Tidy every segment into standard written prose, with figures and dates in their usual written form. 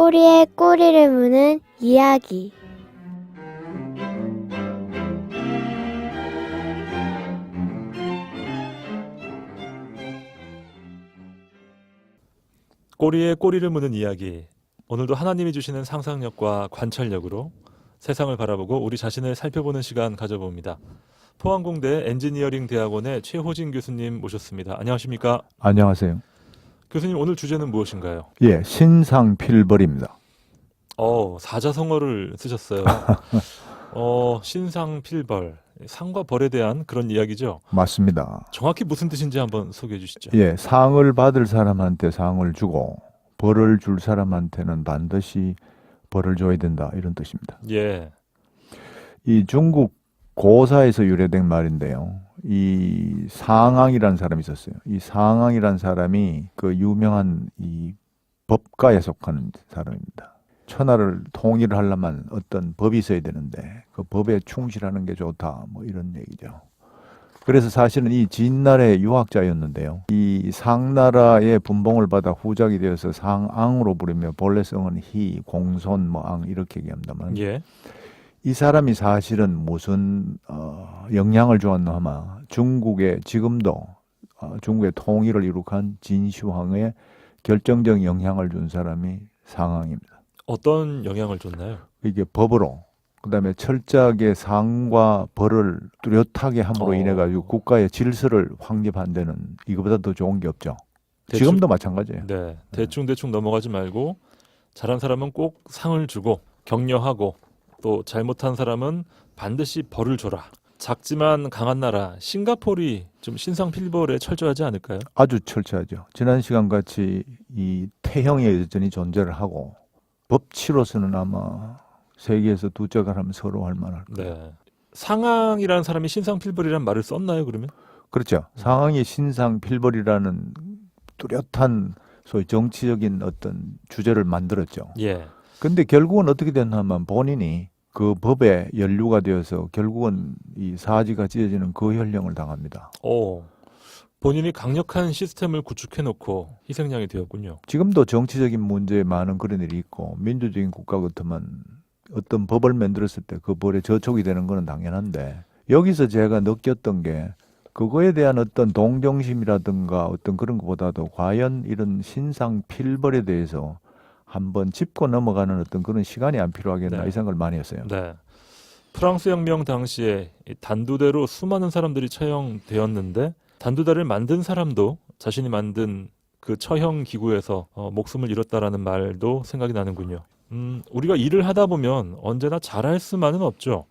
꼬리에 꼬리를 무는 이야기. 꼬리에 꼬리를 무는 이야기. 오늘도 하나님이 주시는 상상력과 관찰력으로 세상을 바라보고 우리 자신을 살펴보는 시간 가져봅니다. 포항공대 엔지니어링 대학원의 최호진 교수님 모셨습니다. 안녕하십니까? 안녕하세요. 교수님, 오늘 주제는 무엇인가요? 예, 신상필벌입니다. 사자성어를 쓰셨어요. 신상필벌, 상과 벌에 대한 그런 이야기죠. 맞습니다. 정확히 무슨 뜻인지 한번 소개해 주시죠. 예, 상을 받을 사람한테 상을 주고 벌을 줄 사람한테는 반드시 벌을 줘야 된다, 이런 뜻입니다. 예, 이 중국 고사에서 유래된 말인데요. 이 상왕이라는 사람이 있었어요. 이 상왕이라는 사람이 그 유명한 이 법가에 속하는 사람입니다. 천하를 통일을 하려면 어떤 법이 있어야 되는데 그 법에 충실하는 게 좋다, 뭐 이런 얘기죠. 그래서 사실은 이 진날의 유학자였는데요. 이 상나라의 분봉을 받아 후작이 되어서 상앙으로 부르며 본래성은 희, 공손, 앙 이렇게 얘기합니다만 예, 이 사람이 사실은 무슨 영향을 주었나 하면 중국의 지금도 중국의 통일을 이룩한 진시황의 결정적 영향을 준 사람이 상황입니다. 어떤 영향을 줬나요? 이게 법으로, 그다음에 철저하게 상과 벌을 뚜렷하게 함으로 인해 가지고 국가의 질서를 확립한 데는 이거보다 더 좋은 게 없죠. 지금도 마찬가지예요. 네, 대충 넘어가지 말고 잘한 사람은 꼭 상을 주고 격려하고 또 잘못한 사람은 반드시 벌을 줘라. 작지만 강한 나라 싱가포르이 좀 신상필벌에 철저하지 않을까요? 아주 철저하죠. 지난 시간 같이 이 태형의 여전히 존재를 하고 법치로서는 아마 세계에서 두째가라면 서로 할 만할 거예요. 네. 상황이라는 사람이 신상필벌이라는 말을 썼나요, 그러면? 그렇죠. 상황이 신상필벌이라는 뚜렷한 소위 정치적인 어떤 주제를 만들었죠. 예. 근데 결국은 어떻게 됐나 하면 본인이 그 법에 연루가 되어서 결국은 이 사지가 찢어지는 그 현령을 당합니다. 본인이 강력한 시스템을 구축해 놓고 희생양이 되었군요. 지금도 정치적인 문제에 많은 그런 일이 있고 민주적인 국가 같으면 어떤 법을 만들었을 때 그 법에 저촉이 되는 것은 당연한데 여기서 제가 느꼈던 게 그거에 대한 어떤 동정심이라든가 어떤 그런 것보다도 과연 이런 신상필벌에 대해서 한번 짚고 넘어가는 어떤 그런 시간이 안 필요하겠나, 네. 이 생각을 많이 했어요. 네. 프랑스 혁명 당시에 이 단두대로 수많은 사람들이 처형되었는데 단두대를 만든 사람도 자신이 만든 그 처형 기구에서 목숨을 잃었다라는 말도 생각이 나는군요. 우리가 일을 하다 보면 언제나 잘할 수만은 없죠.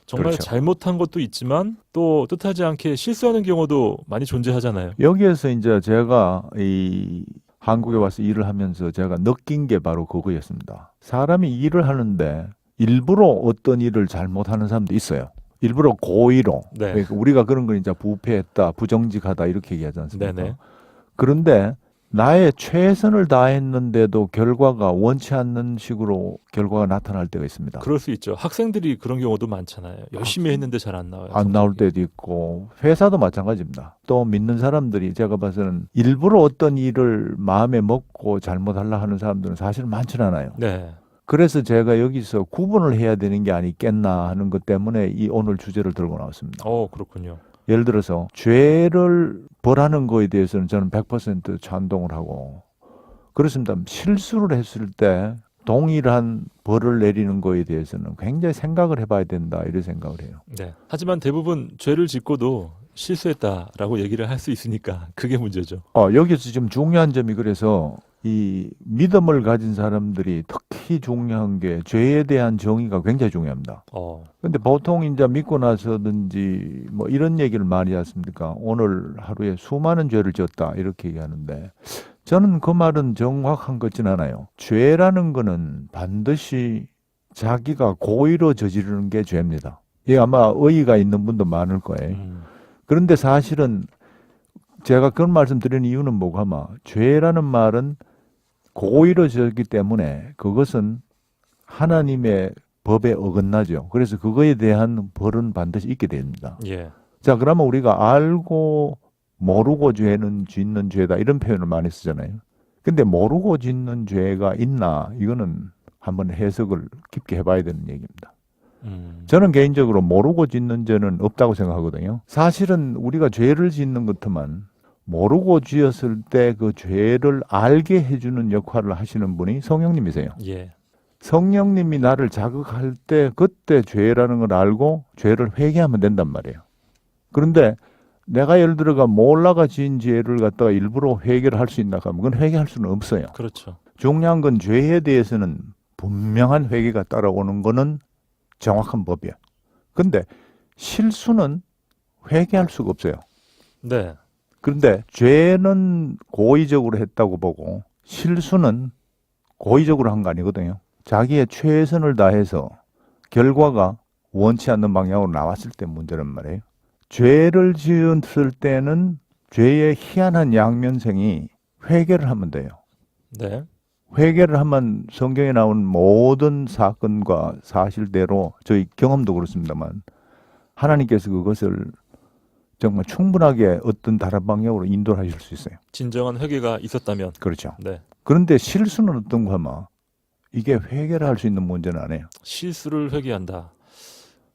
정말 그렇죠. 잘못한 것도 있지만 또 뜻하지 않게 실수하는 경우도 많이 존재하잖아요. 여기에서 이제 제가 이 한국에 와서 일을 하면서 제가 느낀 게 바로 그거였습니다. 사람이 일을 하는데 일부러 어떤 일을 잘못하는 사람도 있어요. 일부러 고의로. 네. 그러니까 우리가 그런 걸 이제 부패했다, 부정직하다 이렇게 얘기하지 않습니까? 네네. 그런데 나의 최선을 다했는데도 결과가 원치 않는 식으로 결과가 나타날 때가 있습니다. 그럴 수 있죠. 학생들이 그런 경우도 많잖아요. 열심히 했는데 잘 안 나와요. 안 나올 성적이. 때도 있고 회사도 마찬가지입니다. 또 믿는 사람들이 제가 봐서는 일부러 어떤 일을 마음에 먹고 잘못하려 하는 사람들은 사실 많지는 않아요. 네. 그래서 제가 여기서 구분을 해야 되는 게 아니겠나 하는 것 때문에 이 오늘 주제를 들고 나왔습니다. 그렇군요. 예를 들어서 죄를 벌하는 거에 대해서는 저는 100% 찬동을 하고 그렇습니다. 실수를 했을 때 동일한 벌을 내리는 거에 대해서는 굉장히 생각을 해봐야 된다, 이런 생각을 해요. 네. 하지만 대부분 죄를 짓고도 실수했다라고 얘기를 할 수 있으니까 그게 문제죠. 여기서 지금 중요한 점이, 그래서 이 믿음을 가진 사람들이 특히 중요한 게 죄에 대한 정의가 굉장히 중요합니다. 근데 보통 이제 믿고 나서든지 뭐 이런 얘기를 많이 하지 않습니까? 오늘 하루에 수많은 죄를 지었다, 이렇게 얘기하는데 저는 그 말은 정확한 것 같진 않아요. 죄라는 거는 반드시 자기가 고의로 저지르는 게 죄입니다. 이게 아마 의의가 있는 분도 많을 거예요. 그런데 사실은 제가 그런 말씀 드리는 이유는 뭐고 하면 죄라는 말은 고의로 저기 때문에 그것은 하나님의 법에 어긋나죠. 그래서 그거에 대한 벌은 반드시 있게 됩니다. 예. 자, 그러면 우리가 알고 모르고 죄는 짓는 죄다, 이런 표현을 많이 쓰잖아요. 근데 모르고 짓는 죄가 있나? 이거는 한번 해석을 깊게 해봐야 되는 얘기입니다. 저는 개인적으로 모르고 짓는 죄는 없다고 생각하거든요. 사실은 우리가 죄를 짓는 것만 모르고 지었을 때 그 죄를 알게 해주는 역할을 하시는 분이 성령님이세요. 예. 성령님이 나를 자극할 때 그때 죄라는 걸 알고 죄를 회개하면 된단 말이에요. 그런데 내가 예를 들어가 몰라가 지은 죄를 갖다가 일부러 회개를 할 수 있나 하면 그건 회개할 수는 없어요. 그렇죠. 중요한 건 죄에 대해서는 분명한 회개가 따라오는 거는 정확한 법이야. 근데 실수는 회개할 수가 없어요. 네. 그런데 죄는 고의적으로 했다고 보고 실수는 고의적으로 한 거 아니거든요. 자기의 최선을 다해서 결과가 원치 않는 방향으로 나왔을 때 문제란 말이에요. 죄를 지었을 때는 죄의 희한한 양면성이 회개를 하면 돼요. 네. 회개를 하면 성경에 나온 모든 사건과 사실대로 저희 경험도 그렇습니다만 하나님께서 그것을 정말 충분하게 어떤 다른 방향으로 인도를 하실 수 있어요. 진정한 회개가 있었다면. 그렇죠. 네. 그런데 실수는 어떤 거 하면 이게 회개를 할 수 있는 문제는 아니에요. 실수를 회개한다.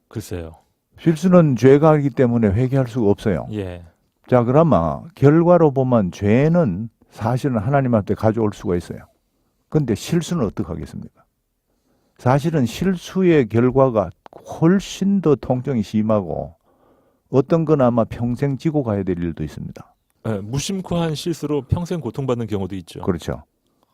글쎄요. 실수는 죄가 아니기 때문에 회개할 수가 없어요. 예. 자, 그러면 결과로 보면 죄는 사실은 하나님한테 가져올 수가 있어요. 근데 실수는 어떻게 하겠습니까? 사실은 실수의 결과가 훨씬 더 통증이 심하고 어떤 건 아마 평생 지고 가야 될 일도 있습니다. 네, 무심코 한 실수로 평생 고통받는 경우도 있죠. 그렇죠.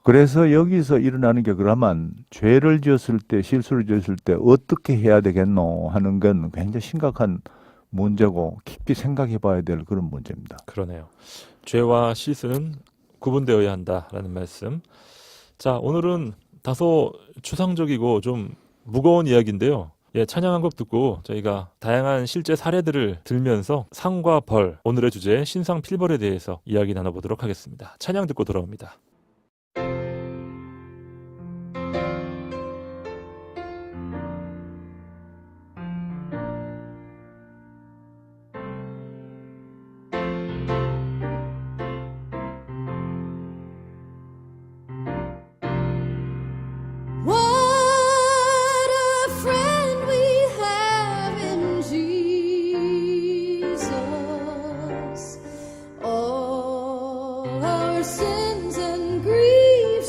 그래서 여기서 일어나는 게 그러면 죄를 지었을 때, 실수를 지었을 때 어떻게 해야 되겠노 하는 건 굉장히 심각한 문제고 깊이 생각해 봐야 될 그런 문제입니다. 그러네요. 죄와 실수는 구분되어야 한다라는 말씀. 자, 오늘은 다소 추상적이고 좀 무거운 이야기인데요. 예, 찬양 한 곡 듣고 저희가 다양한 실제 사례들을 들면서 상과 벌, 오늘의 주제 신상 필벌에 대해서 이야기 나눠보도록 하겠습니다. 찬양 듣고 돌아옵니다. What a friend we have in Jesus. All our sins and griefs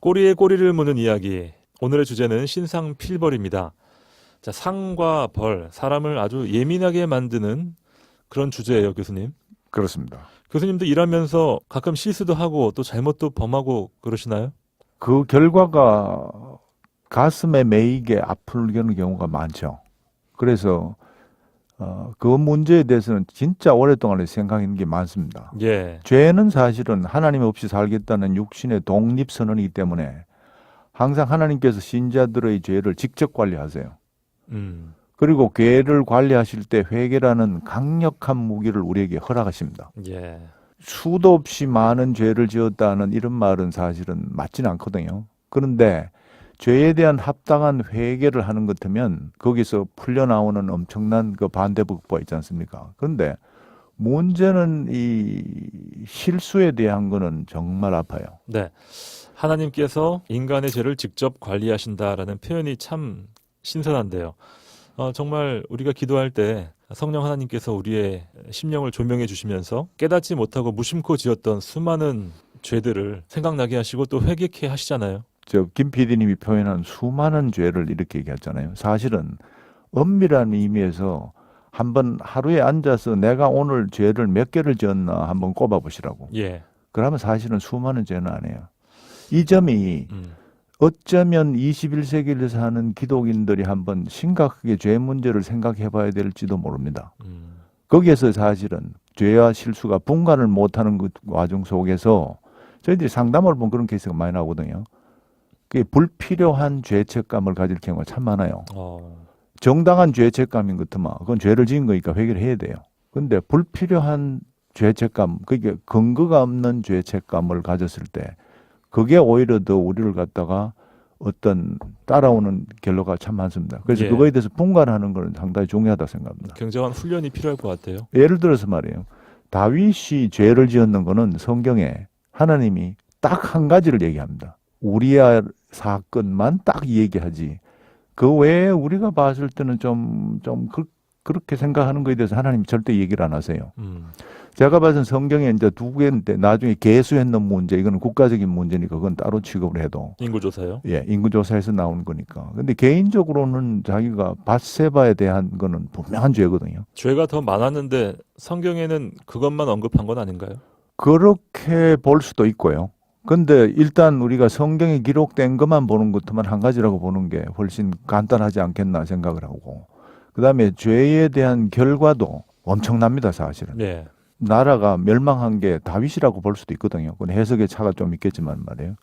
꼬리에 꼬리를 무는 이야기. 오늘의 주제는 신상필벌입니다. 자, 상과 벌, 사람을 아주 예민하게 만드는 그런 주제예요, 교수님. 그렇습니다. 교수님도 일하면서 가끔 실수도 하고 또 잘못도 범하고 그러시나요? 그 결과가 가슴에 매이게 아프는 경우가 많죠. 그래서 그 문제에 대해서는 진짜 오랫동안 생각하는 게 많습니다. 예. 죄는 사실은 하나님 없이 살겠다는 육신의 독립선언이기 때문에 항상 하나님께서 신자들의 죄를 직접 관리하세요. 그리고 죄를 관리하실 때 회개라는 강력한 무기를 우리에게 허락하십니다. 예. 수도 없이 많은 죄를 지었다는 이런 말은 사실은 맞지는 않거든요. 그런데 죄에 대한 합당한 회개를 하는 것 같으면 거기서 풀려나오는 엄청난 그 반대복부가 있지 않습니까? 그런데 문제는 이 실수에 대한 거는 정말 아파요. 네. 하나님께서 인간의 죄를 직접 관리하신다라는 표현이 참 신선한데요. 정말 우리가 기도할 때 성령 하나님께서 우리의 심령을 조명해 주시면서 깨닫지 못하고 무심코 지었던 수많은 죄들을 생각나게 하시고 또 회개케 하시잖아요. 김 PD님이 표현한 수많은 죄를 이렇게 얘기했잖아요. 사실은 엄밀한 의미에서 한번 하루에 앉아서 내가 오늘 죄를 몇 개를 지었나 한번 꼽아보시라고. 예. 그러면 사실은 수많은 죄는 아니에요. 이 점이 어쩌면 21세기를 사는 기독인들이 한번 심각하게 죄 문제를 생각해 봐야 될지도 모릅니다. 거기에서 사실은 죄와 실수가 분간을 못하는 그 과정 속에서 저희들이 상담을 보면 그런 케이스가 많이 나오거든요. 그게 불필요한 죄책감을 가질 경우가 참 많아요. 정당한 죄책감인 것 같으면 그건 죄를 지은 거니까 회개를 해야 돼요. 근데 불필요한 죄책감, 그게 근거가 없는 죄책감을 가졌을 때 그게 오히려 더 우리를 갖다가 어떤 따라오는 결과가 참 많습니다. 그래서 예. 그거에 대해서 분간하는 건 상당히 중요하다고 생각합니다. 굉장한 훈련이 필요할 것 같아요. 예를 들어서 말이에요. 다윗이 죄를 지었는 거는 성경에 하나님이 딱 한 가지를 얘기합니다. 우리아 사건만 딱 얘기하지. 그 외에 우리가 봤을 때는 그렇게 생각하는 거에 대해서 하나님이 절대 얘기를 안 하세요. 제가 봐서는 성경에 이제 두 개인데 나중에 계수했는 문제, 이거는 국가적인 문제니까 그건 따로 취급을 해도. 인구조사요? 예, 인구조사에서 나오는 거니까. 근데 개인적으로는 자기가 밧세바에 대한 거는 분명한 죄거든요. 죄가 더 많았는데 성경에는 그것만 언급한 건 아닌가요? 그렇게 볼 수도 있고요. 근데 일단 우리가 성경에 기록된 것만 보는 것만 한 가지라고 보는 게 훨씬 간단하지 않겠나 생각을 하고, 그 다음에 죄에 대한 결과도 엄청납니다, 사실은. 네. 나라가 멸망한 게 다윗이라고 볼 수도 있거든요. 그건 해석의 차가 좀 있겠지만 말이에요.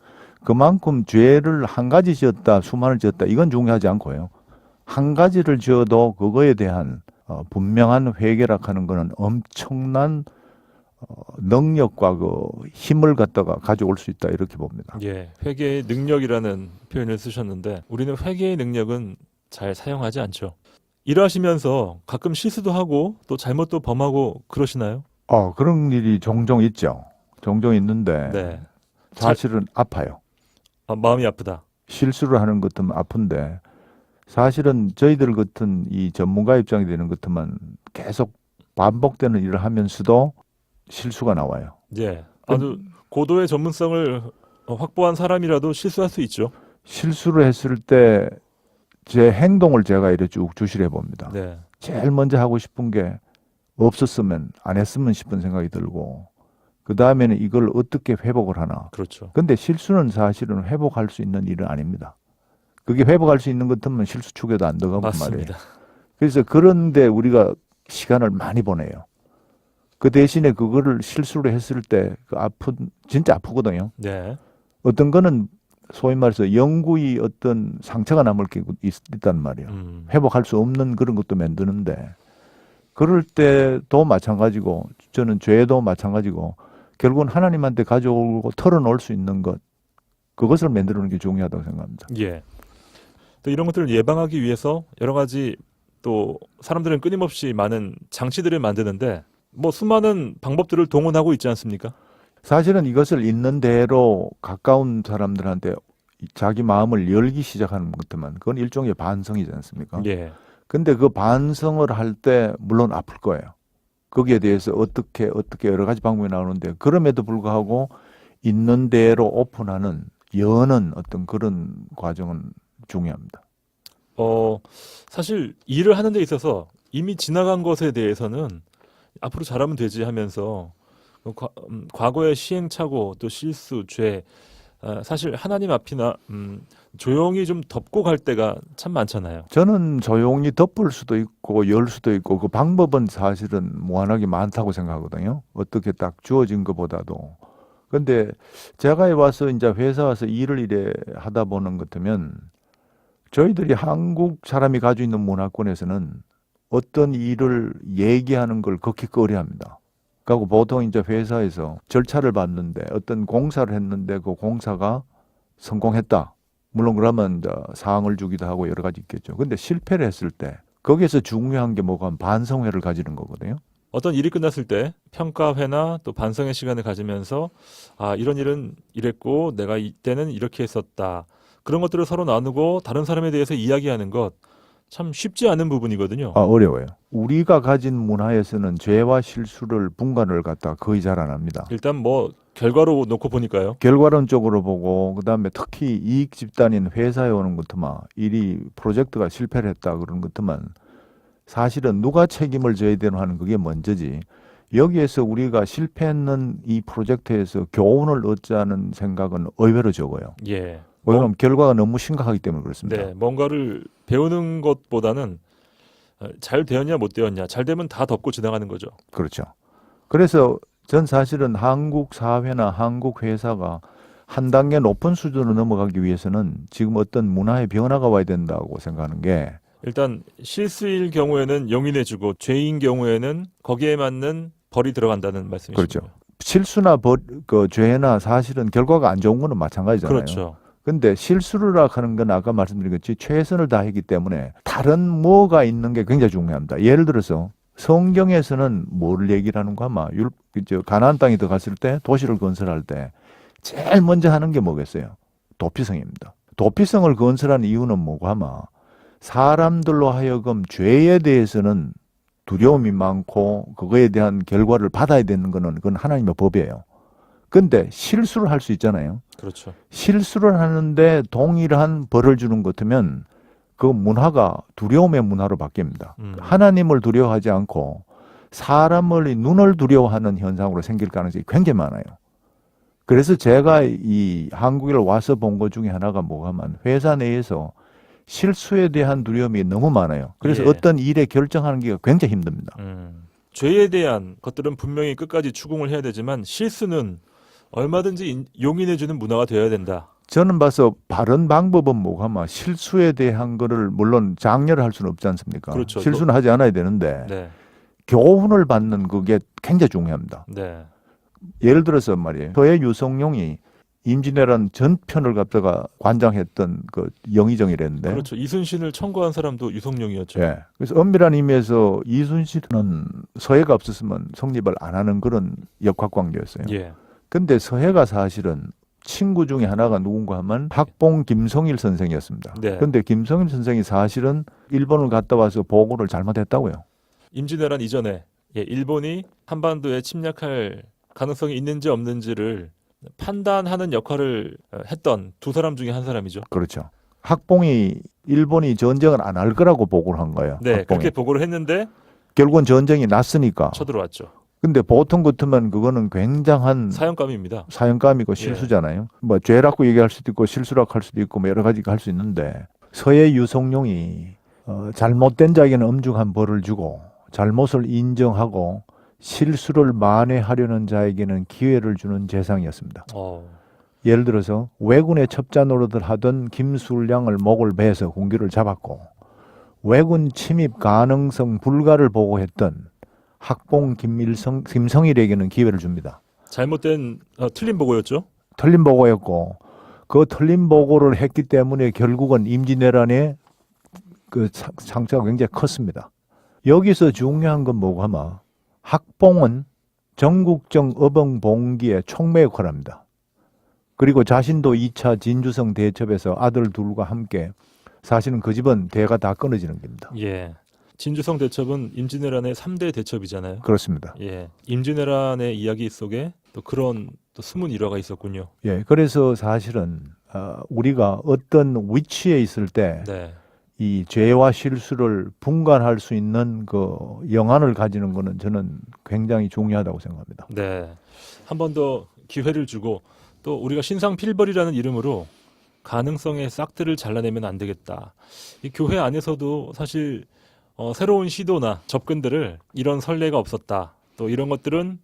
그만큼 죄를 한 가지 지었다, 수많을 지었다, 이건 중요하지 않고요. 한 가지를 지어도 그거에 대한 분명한 회개라고 하는 거는 엄청난 능력과 그 힘을 갖다가 가져올 수 있다, 이렇게 봅니다. 예, 회개의 능력이라는 표현을 쓰셨는데 우리는 회개의 능력은 잘 사용하지 않죠. 일하시면서 가끔 실수도 하고 또 잘못도 범하고 그러시나요? 그런 일이 종종 있죠. 종종 있는데 네. 사실은 아파요. 마음이 아프다. 실수를 하는 것도 아픈데 사실은 저희들 같은 이 전문가 입장이 되는 것 같으면 계속 반복되는 일을 하면서도 실수가 나와요. 예, 아주 고도의 전문성을 확보한 사람이라도 실수할 수 있죠. 실수를 했을 때 제 행동을 제가 이렇게 쭉 주시해 봅니다. 네. 제일 먼저 하고 싶은 게 없었으면 안 했으면 싶은 생각이 들고, 그 다음에는 이걸 어떻게 회복을 하나. 그렇죠. 근데 실수는 사실은 회복할 수 있는 일은 아닙니다. 그게 회복할 수 있는 것 같으면 실수 축에도 안 들어가고 말이에요. 맞습니다. 그래서 그런데 우리가 시간을 많이 보내요. 그 대신에 그거를 실수를 했을 때 그 진짜 아프거든요. 네. 어떤 거는 소위 말해서 영구히 어떤 상처가 남을 게 있단 말이에요. 회복할 수 없는 그런 것도 만드는데, 그럴 때도 마찬가지고 저는 죄도 마찬가지고 결국은 하나님한테 가져오고 털어놓을 수 있는 것, 그것을 만드는 게 중요하다고 생각합니다. 예. 또 이런 것들을 예방하기 위해서 여러 가지 또 사람들은 끊임없이 많은 장치들을 만드는데 뭐 수많은 방법들을 동원하고 있지 않습니까? 사실은 이것을 있는 대로 가까운 사람들한테 자기 마음을 열기 시작하는 것 같으면 그건 일종의 반성이지 않습니까? 예. 근데 그 반성을 할 때 물론 아플 거예요. 거기에 대해서 어떻게 여러 가지 방법이 나오는데, 그럼에도 불구하고 있는 대로 오픈하는 여는 어떤 그런 과정은 중요합니다. 사실 일을 하는 데 있어서 이미 지나간 것에 대해서는 앞으로 잘하면 되지 하면서 과거의 시행착오 또 실수, 죄 사실 하나님 앞이나 조용히 좀 덮고 갈 때가 참 많잖아요. 저는 조용히 덮을 수도 있고 열 수도 있고 그 방법은 사실은 무한하게 많다고 생각하거든요. 어떻게 딱 주어진 것보다도. 근데 제가 와서 이제 회사 와서 일을 이래 하다 보는 것 같으면 저희들이 한국 사람이 가지고 있는 문화권에서는 어떤 일을 얘기하는 걸 극히 꺼려합니다. 그리고 보통 이제 회사에서 절차를 봤는데 어떤 공사를 했는데 그 공사가 성공했다. 물론 그러면 이제 상을 주기도 하고 여러 가지 있겠죠. 근데 실패를 했을 때 거기에서 중요한 게 뭐가 하면 반성회를 가지는 거거든요. 어떤 일이 끝났을 때 평가회나 또 반성의 시간을 가지면서 이런 일은 이랬고 내가 이때는 이렇게 했었다. 그런 것들을 서로 나누고 다른 사람에 대해서 이야기하는 것 참 쉽지 않은 부분이거든요. 어려워요. 우리가 가진 문화에서는 죄와 실수를 분간을 갖다 거의 잘 안 합니다. 일단 뭐 결과로 놓고 보니까요. 결과론적으로 보고 그다음에 특히 이익 집단인 회사에 오는 것만 일이 프로젝트가 실패를 했다 그런 것만 사실은 누가 책임을 져야 되나 하는 그게 먼저지. 여기에서 우리가 실패했는 이 프로젝트에서 교훈을 얻자는 생각은 의외로 적어요. 예. 왜냐하면 결과가 너무 심각하기 때문에 그렇습니다. 네, 뭔가를 배우는 것보다는 잘 되었냐 못 되었냐, 잘 되면 다 덮고 지나가는 거죠. 그렇죠. 그래서 전 사실은 한국 사회나 한국 회사가 한 단계 높은 수준으로 넘어가기 위해서는 지금 어떤 문화의 변화가 와야 된다고 생각하는 게 일단 실수일 경우에는 용인해주고 죄인 경우에는 거기에 맞는 벌이 들어간다는 말씀이시죠. 그렇죠. 실수나 죄나 사실은 결과가 안 좋은 거는 마찬가지잖아요. 그렇죠. 근데 실수를 하는 건 아까 말씀드린 것처럼 최선을 다했기 때문에 다른 뭐가 있는 게 굉장히 중요합니다. 예를 들어서 성경에서는 뭘 얘기를 하는가 하면 가나안 땅에 들어갔을 때 도시를 건설할 때 제일 먼저 하는 게 뭐겠어요? 도피성입니다. 도피성을 건설한 이유는 뭐고 하면 사람들로 하여금 죄에 대해서는 두려움이 많고 그거에 대한 결과를 받아야 되는 거는 그건 하나님의 법이에요. 근데 실수를 할 수 있잖아요. 그렇죠. 실수를 하는데 동일한 벌을 주는 것 같으면 그 문화가 두려움의 문화로 바뀝니다. 하나님을 두려워하지 않고 사람을 눈을 두려워하는 현상으로 생길 가능성이 굉장히 많아요. 그래서 제가 이 한국에 와서 본 것 중에 하나가 뭐가 하면 회사 내에서 실수에 대한 두려움이 너무 많아요. 그래서 예. 어떤 일에 결정하는 게 굉장히 힘듭니다. 죄에 대한 것들은 분명히 끝까지 추궁을 해야 되지만 실수는 얼마든지 용인해주는 문화가 되어야 된다. 저는 봐서 바른 방법은 뭐가 하면 실수에 대한 거를 물론 장려를 할 수는 없지 않습니까? 그렇죠. 실수는 하지 않아야 되는데 네. 교훈을 받는 그게 굉장히 중요합니다. 네. 예를 들어서 말이에요. 서해 유성룡이 임진왜란 전편을 갖다가 관장했던 그 영의정이랬는데. 그렇죠. 이순신을 청구한 사람도 유성룡이었죠. 예. 그래서 엄밀한 의미에서 이순신은 서해가 없었으면 성립을 안 하는 그런 역학관계였어요. 예. 근데 서해가 사실은 친구 중에 하나가 누군가 하면 학봉 김성일 선생이었습니다. 네. 근데 김성일 선생이 사실은 일본을 갔다 와서 보고를 잘못했다고요. 임진왜란 이전에 일본이 한반도에 침략할 가능성이 있는지 없는지를 판단하는 역할을 했던 두 사람 중에 한 사람이죠. 그렇죠. 학봉이 일본이 전쟁을 안 할 거라고 보고를 한 거예요. 네, 학봉이. 그렇게 보고를 했는데 결국은 전쟁이 났으니까. 쳐들어왔죠. 근데 보통 같으면 그거는 굉장한 사형감입니다. 사형감이고 실수잖아요. 뭐 죄라고 얘기할 수도 있고 실수라고 할 수도 있고 뭐 여러 가지가 할 수 있는데 서해 유성룡이 잘못된 자에게는 엄중한 벌을 주고 잘못을 인정하고 실수를 만회하려는 자에게는 기회를 주는 재상이었습니다. 예를 들어서 왜군의 첩자 노릇을 하던 김술량을 목을 베서 군기를 잡았고 왜군 침입 가능성 불가를 보고했던 학봉 김성일에게는 기회를 줍니다. 잘못된 틀린 보고였죠. 틀린 보고였고 그 틀린 보고를 했기 때문에 결국은 임진왜란의 그 상처가 굉장히 컸습니다. 여기서 중요한 건 뭐고 하면 학봉은 전국정 어벙봉기의 총매 역할을 합니다. 그리고 자신도 2차 진주성 대첩에서 아들 둘과 함께 사실은 그 집은 대가 다 끊어지는 겁니다. 예. 진주성 대첩은 임진왜란의 3대 대첩이잖아요. 그렇습니다. 예. 임진왜란의 이야기 속에 또 그런 또 숨은 일화가 있었군요. 예, 그래서 사실은 우리가 어떤 위치에 있을 때 네. 이 죄와 실수를 분간할 수 있는 그 영안을 가지는 것은 저는 굉장히 중요하다고 생각합니다. 네. 한 번 더 기회를 주고 또 우리가 신상 필벌이라는 이름으로 가능성의 싹들을 잘라내면 안 되겠다. 이 교회 안에서도 사실 새로운 시도나 접근들을 이런 선례가 없었다. 또 이런 것들은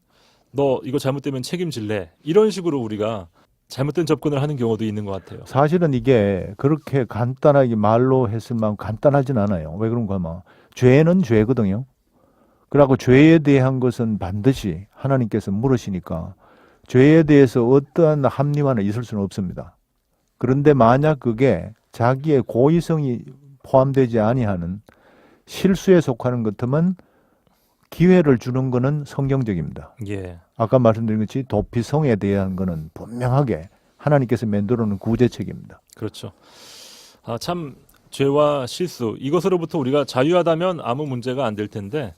너 이거 잘못되면 책임질래. 이런 식으로 우리가 잘못된 접근을 하는 경우도 있는 것 같아요. 사실은 이게 그렇게 간단하게 말로 했을 만큼 간단하진 않아요. 왜 그런가 하면 죄는 죄거든요. 그리고 죄에 대한 것은 반드시 하나님께서 물으시니까 죄에 대해서 어떠한 합리화는 있을 수는 없습니다. 그런데 만약 그게 자기의 고의성이 포함되지 아니하는 실수에 속하는 것 같으면 기회를 주는 것은 성경적입니다. 예. 아까 말씀드린 것이 도피성에 대한 것은 분명하게 하나님께서 만들어 놓은 구제책입니다. 그렇죠. 참 죄와 실수 이것으로부터 우리가 자유하다면 아무 문제가 안 될 텐데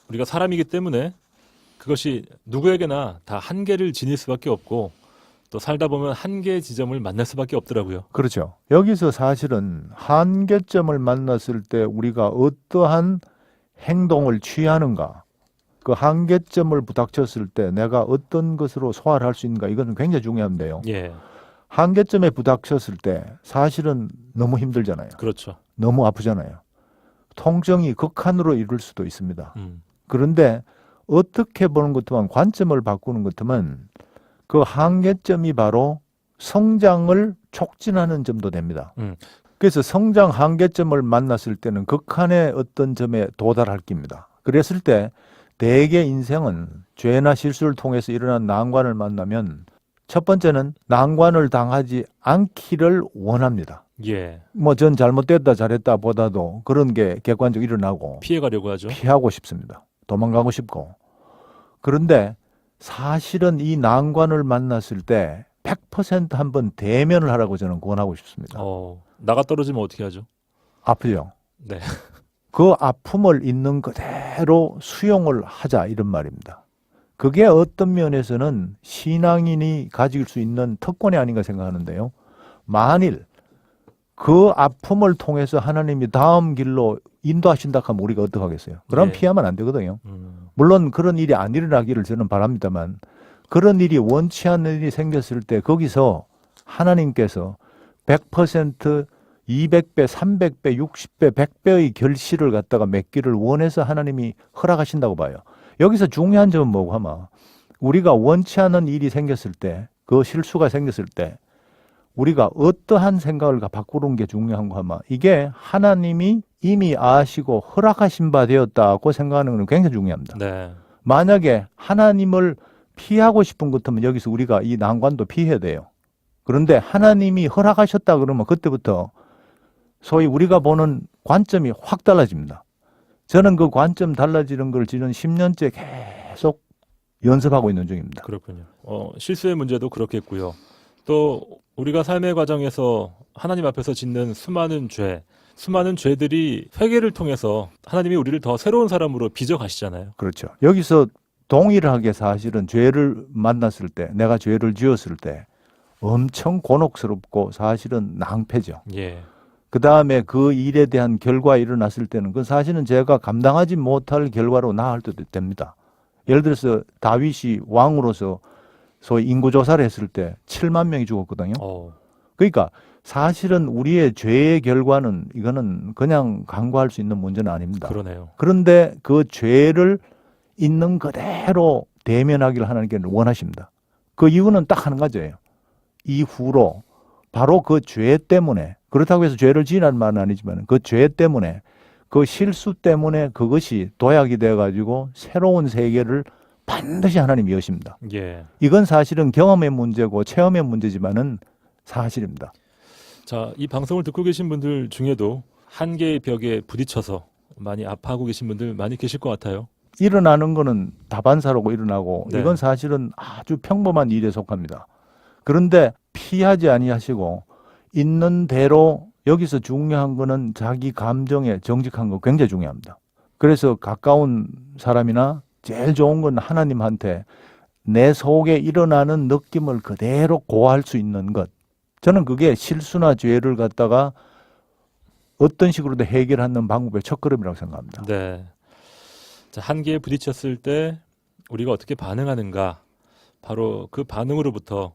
우리가 사람이기 때문에 그것이 누구에게나 다 한계를 지닐 수밖에 없고 또 살다 보면 한계의 지점을 만날 수밖에 없더라고요. 그렇죠. 여기서 사실은 한계점을 만났을 때 우리가 어떠한 행동을 취하는가, 그 한계점을 부닥쳤을 때 내가 어떤 것으로 소화를 할 수 있는가, 이것은 굉장히 중요한데요. 예. 한계점에 부닥쳤을 때 사실은 너무 힘들잖아요. 그렇죠. 너무 아프잖아요. 통증이 극한으로 이를 수도 있습니다. 음. 그런데 어떻게 보는 것도만 관점을 바꾸는 것도만 그 한계점이 바로 성장을 촉진하는 점도 됩니다. 그래서 성장 한계점을 만났을 때는 극한의 어떤 점에 도달할 겁니다. 그랬을 때 대개 인생은 죄나 실수를 통해서 일어난 난관을 만나면 첫 번째는 난관을 당하지 않기를 원합니다. 예. 뭐 전 잘못됐다 잘했다 보다도 그런 게 객관적으로 일어나고 피해가려고 하죠. 피하고 싶습니다. 도망가고 싶고. 그런데 사실은 이 난관을 만났을 때 100% 한번 대면을 하라고 저는 권하고 싶습니다. 나가 떨어지면 어떻게 하죠? 아프죠? 네. 그 아픔을 있는 그대로 수용을 하자 이런 말입니다. 그게 어떤 면에서는 신앙인이 가질 수 있는 특권이 아닌가 생각하는데요. 만일 그 아픔을 통해서 하나님이 다음 길로 인도하신다 하면 우리가 어떡하겠어요? 그럼 예. 피하면 안 되거든요. 물론 그런 일이 안 일어나기를 저는 바랍니다만 그런 일이 원치 않는 일이 생겼을 때 거기서 하나님께서 100%, 200배, 300배, 60배, 100배의 결실을 갖다가 맺기를 원해서 하나님이 허락하신다고 봐요. 여기서 중요한 점은 뭐고 하면 우리가 원치 않은 일이 생겼을 때, 그 실수가 생겼을 때 우리가 어떠한 생각을 바꾸는 게 중요한 거 하면 이게 하나님이 이미 아시고 허락하신 바 되었다고 생각하는 건 굉장히 중요합니다. 네. 만약에 하나님을 피하고 싶은 것 같으면 여기서 우리가 이 난관도 피해야 돼요. 그런데 하나님이 허락하셨다 그러면 그때부터 소위 우리가 보는 관점이 확 달라집니다. 저는 그 관점 달라지는 걸 지난 10년째 계속 연습하고 있는 중입니다. 그렇군요. 실수의 문제도 그렇겠고요. 또 우리가 삶의 과정에서 하나님 앞에서 짓는 수많은 죄들이 회개를 통해서 하나님이 우리를 더 새로운 사람으로 빚어가시잖아요. 그렇죠. 여기서 동일하게 사실은 죄를 만났을 때, 내가 죄를 지었을 때 엄청 곤혹스럽고 사실은 낭패죠. 예. 그 다음에 그 일에 대한 결과가 일어났을 때는 그 사실은 제가 감당하지 못할 결과로 나을 때도 됩니다. 예를 들어서 다윗이 왕으로서 소위 인구조사를 했을 때 7만 명이 죽었거든요. 그러니까 사실은 우리의 죄의 결과는 이거는 그냥 간과할 수 있는 문제는 아닙니다. 그러네요. 그런데 그 죄를 있는 그대로 대면하기를 하나님께 원하십니다. 그 이유는 딱 한 가지예요. 이후로 바로 그 죄 때문에, 그렇다고 해서 죄를 지으라는 말은 아니지만 그 죄 때문에, 그 실수 때문에 그것이 도약이 되어가지고 새로운 세계를 반드시 하나님이 여십니다. 예. 이건 사실은 경험의 문제고 체험의 문제지만은 사실입니다. 자, 이 방송을 듣고 계신 분들 중에도 한계의 벽에 부딪혀서 많이 아파하고 계신 분들 많이 계실 것 같아요. 일어나는 거는 다반사로 일어나고 네. 이건 사실은 아주 평범한 일에 속합니다. 그런데 피하지 아니하시고 있는 대로 여기서 중요한 거는 자기 감정에 정직한 거 굉장히 중요합니다. 그래서 가까운 사람이나 제일 좋은 건 하나님한테 내 속에 일어나는 느낌을 그대로 고할 수 있는 것. 저는 그게 실수나 죄를 갖다가 어떤 식으로든 해결하는 방법의 첫걸음이라고 생각합니다. 네. 자, 한계에 부딪혔을 때 우리가 어떻게 반응하는가, 바로 그 반응으로부터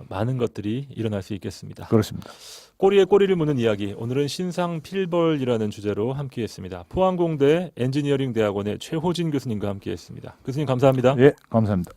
많은 것들이 일어날 수 있겠습니다. 그렇습니다. 꼬리에 꼬리를 무는 이야기, 오늘은 신상 필벌이라는 주제로 함께했습니다. 포항공대 엔지니어링 대학원의 최호진 교수님과 함께했습니다. 교수님 감사합니다. 예, 감사합니다.